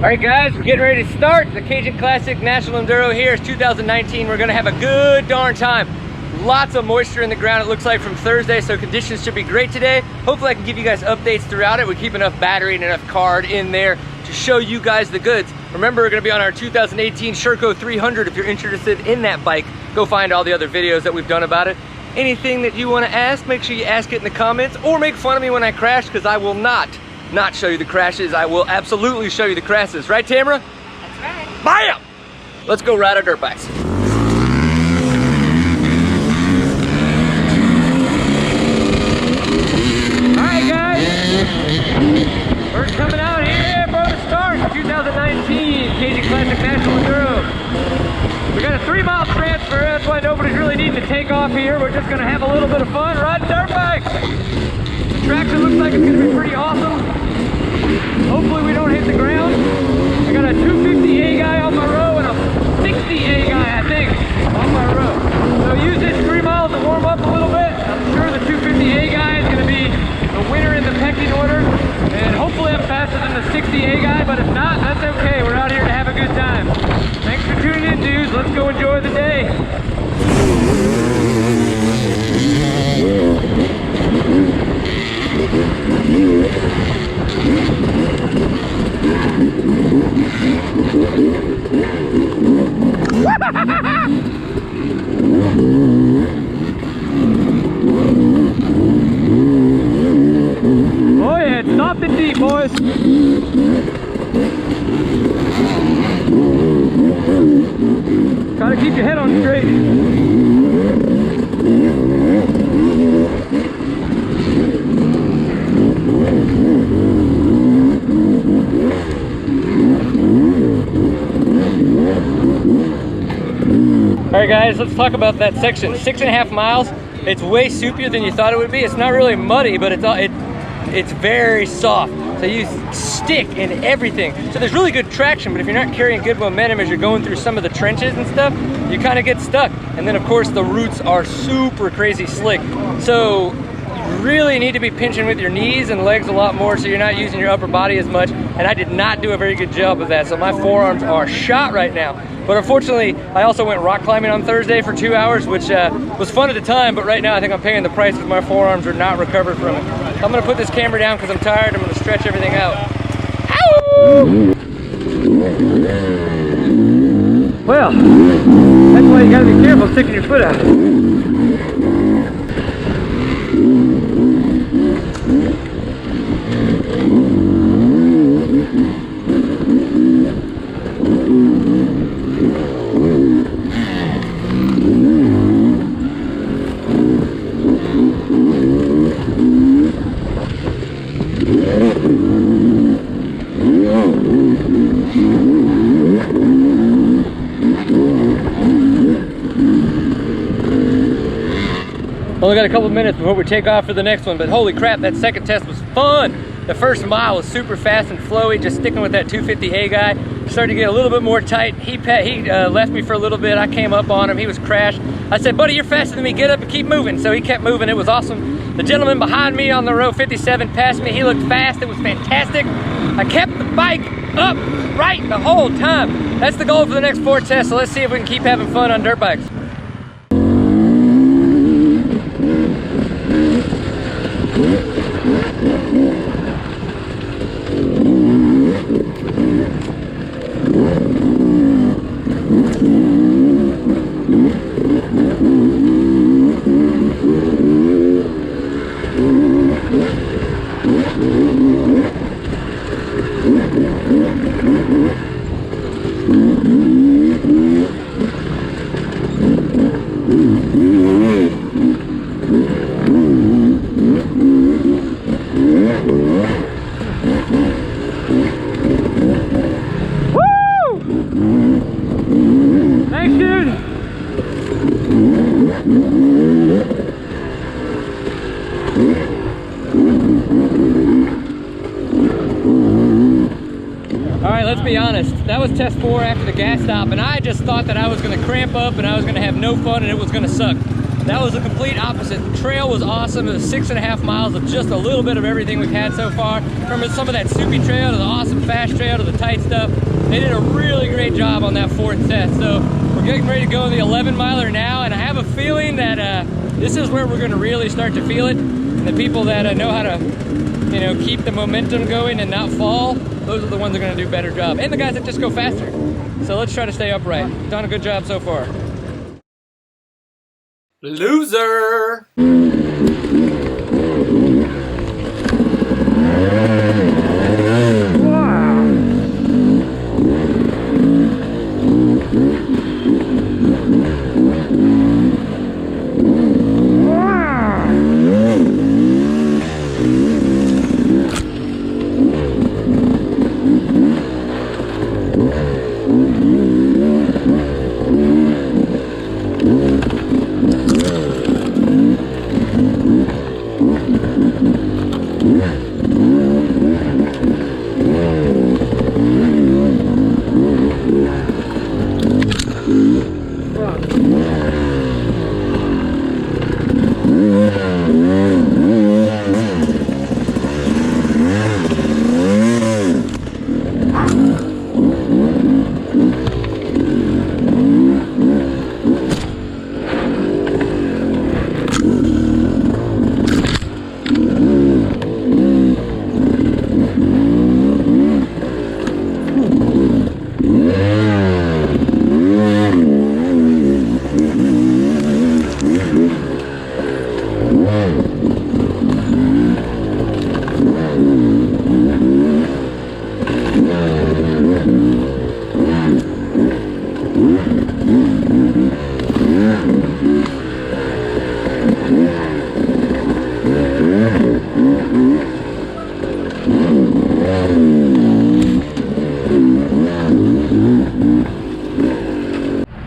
All right guys, we're getting ready to start the Cajun Classic National Enduro here. It's 2019. We're gonna have a good darn time. Lots of moisture in the ground, it looks like, from Thursday, so conditions should be great today. Hopefully I can give you guys updates throughout it. We keep enough battery and enough card in there to show you guys the goods. Remember, we're gonna be on our 2018 Sherco 300. If you're interested in that bike, go find all the other videos that we've done about it. Anything that you wanna ask, make sure you ask it in the comments, or make fun of me when I crash, because I will not show you the crashes. I will absolutely show you the crashes. Right, Tamara? That's right. Bam! Let's go ride our dirt bikes. All right, guys. We're coming out here for the start. 2019 Cajun Classic National Enduro. We got a 3-mile transfer. That's why nobody's really needing to take off here. We're just gonna have a little bit of fun riding dirt bikes. The traction looks like it's gonna be pretty awesome. Hopefully we don't hit the ground. I got a 250A guy on my row and a 60A guy, I think, on my row. So use this 3 miles to warm up a little bit. I'm sure the 250A guy is going to be the winner in the pecking order. And hopefully I'm faster than the 60A guy, but if not, that's okay. We're out here to have a good time. Thanks for tuning in, dudes. Let's go enjoy the day. Oh yeah, it's soft and deep, boys. Gotta keep your head on straight. All right guys, let's talk about that section. 6.5 miles. It's way soupier than you thought it would be. It's not really muddy, but it's very soft. So you stick in everything. So there's really good traction, but if you're not carrying good momentum as you're going through some of the trenches and stuff, you kind of get stuck. And then of course the roots are super crazy slick. So you really need to be pinching with your knees and legs a lot more so you're not using your upper body as much. And I did not do a very good job of that. So my forearms are shot right now. But unfortunately, I also went rock climbing on Thursday for 2 hours, which was fun at the time, but right now I think I'm paying the price because my forearms are not recovered from it. I'm gonna put this camera down because I'm tired. I'm gonna stretch everything out. Ow! Well, that's why you gotta be careful sticking your foot out. Only got a couple of minutes before we take off for the next one, but holy crap, that second test was fun. The first mile was super fast and flowy, just sticking with that 250A guy. Started to get a little bit more tight. He left me for a little bit. I came up on him. He was crashed. I said, buddy, you're faster than me. Get up and keep moving. So he kept moving. It was awesome. The gentleman behind me on the row 57 passed me. He looked fast. It was fantastic. I kept the bike up right the whole time. That's the goal for the next 4 tests. So let's see if we can keep having fun on dirt bikes. let's be honest, that was test 4 after the gas stop, and I just thought that I was gonna cramp up and I was gonna have no fun and it was gonna suck. That was the complete opposite. The trail was awesome. It was 6.5 miles of just a little bit of everything we've had so far. From some of that soupy trail to the awesome fast trail to the tight stuff. They did a really great job on that fourth set. So we're getting ready to go in the 11 miler now, and I have a feeling that this is where we're going to really start to feel it. And the people that know how to, you know, keep the momentum going and not fall, those are the ones that are going to do a better job. And the guys that just go faster. So let's try to stay upright. Done a good job so far. Loser!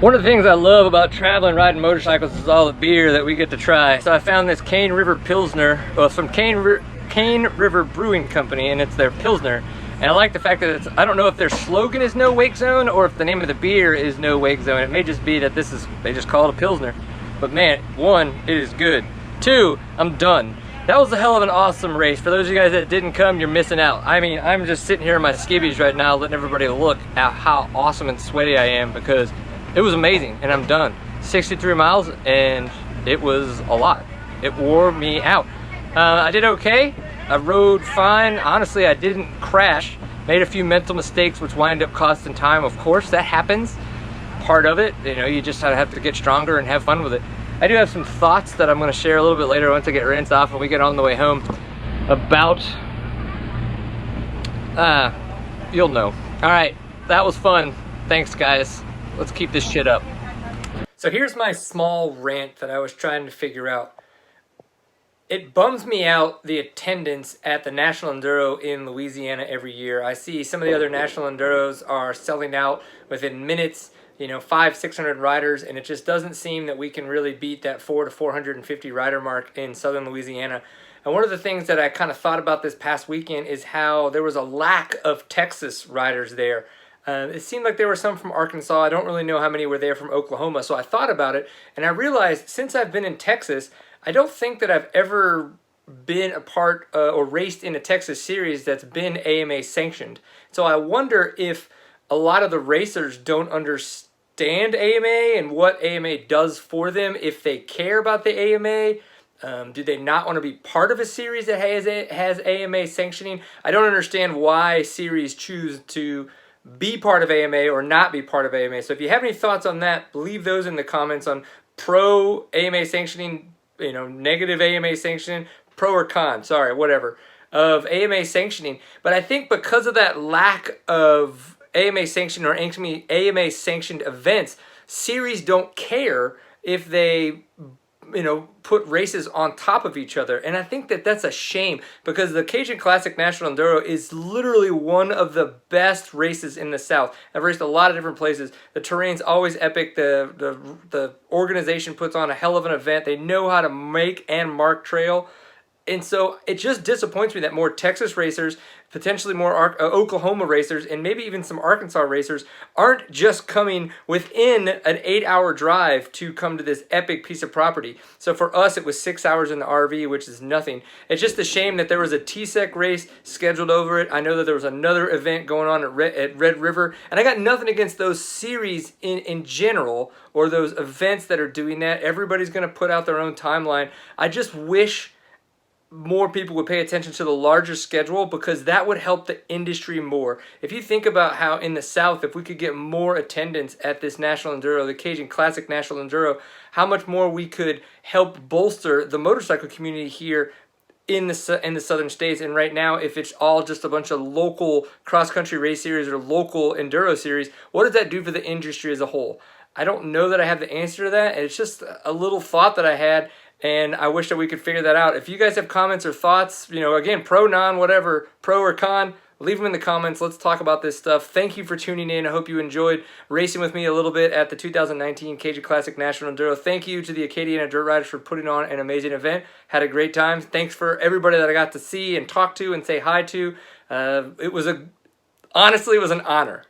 One of the things I love about traveling riding motorcycles is all the beer that we get to try. So I found this Cane River Pilsner, well, it's from Cane River Brewing Company, and it's their Pilsner. And I like the fact that it's, I don't know if their slogan is no wake zone or if the name of the beer is no wake zone. It may just be that this is, they just call it a Pilsner. But man, one, it is good. Two, I'm done. That was a hell of an awesome race. For those of you guys that didn't come, you're missing out. I mean, I'm just sitting here in my skivvies right now letting everybody look at how awesome and sweaty I am, because it was amazing, and I'm done. 63 miles, and it was a lot. It wore me out. I did okay. I rode fine. Honestly, I didn't crash. Made a few mental mistakes, which wind up costing time. Of course, that happens. Part of it. You know, you just have to get stronger and have fun with it. I do have some thoughts that I'm going to share a little bit later once I get rinsed off and we get on the way home about, you'll know. All right, that was fun. Thanks, guys. Let's keep this shit up. So here's my small rant that I was trying to figure out. It bums me out, the attendance at the National Enduro in Louisiana every year. I see some of the other National Enduros are selling out within minutes, you know, 500-600 riders, and it just doesn't seem that we can really beat that 400 to 450 rider mark in southern Louisiana. And one of the things that I kind of thought about this past weekend is how there was a lack of Texas riders there. It seemed like there were some from Arkansas. I don't really know how many were there from Oklahoma. So I thought about it, and I realized since I've been in Texas, I don't think that I've ever been a part or raced in a Texas series that's been AMA sanctioned. So I wonder if a lot of the racers don't understand AMA and what AMA does for them, if they care about the AMA. Do they not want to be part of a series that has AMA sanctioning? I don't understand why series choose to be part of AMA or not be part of AMA. So if you have any thoughts on that, leave those in the comments on pro AMA sanctioning, you know, negative AMA sanctioning, pro or con, sorry, whatever, of AMA sanctioning. But I think because of that lack of AMA sanctioned or AMA sanctioned events, series don't care if they, you know, put races on top of each other. And I think that that's a shame, because the Cajun Classic National Enduro is literally one of the best races in the South. I've raced a lot of different places. The terrain's always epic. The organization puts on a hell of an event. They know how to make and mark trail. And so it just disappoints me that more Texas racers, potentially more Oklahoma racers, and maybe even some Arkansas racers aren't just coming within an 8-hour drive to come to this epic piece of property. So for us, it was 6 hours in the RV, which is nothing. It's just a shame that there was a TSEC race scheduled over it. I know that there was another event going on at Red River, and I got nothing against those series in general, or those events that are doing that. Everybody's going to put out their own timeline. I just wish more people would pay attention to the larger schedule, because that would help the industry more. If you think about how in the South, if we could get more attendance at this National Enduro, the Cajun Classic National Enduro, how much more we could help bolster the motorcycle community here in the southern states. And right now, if it's all just a bunch of local cross-country race series or local enduro series, what does that do for the industry as a whole? I don't know that I have the answer to that. It's just a little thought that I had, and I wish that we could figure that out. If you guys have comments or thoughts, you know, again, pro, non, whatever, pro or con, leave them in the comments. Let's talk about this stuff. Thank you for tuning in. I hope you enjoyed racing with me a little bit at the 2019 Cajun Classic National Enduro. Thank you to the Acadiana Dirt Riders for putting on an amazing event. Had a great time. Thanks for everybody that I got to see and talk to and say hi to. Honestly, it was an honor.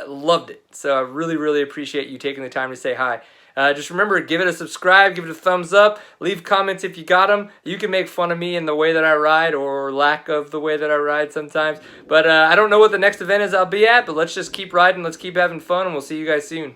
Loved it. So I really, really appreciate you taking the time to say hi. Just remember, give it a subscribe, give it a thumbs up, leave comments if you got them. You can make fun of me in the way that I ride, or lack of the way that I ride sometimes. But I don't know what the next event is I'll be at, but let's just keep riding, let's keep having fun, and we'll see you guys soon.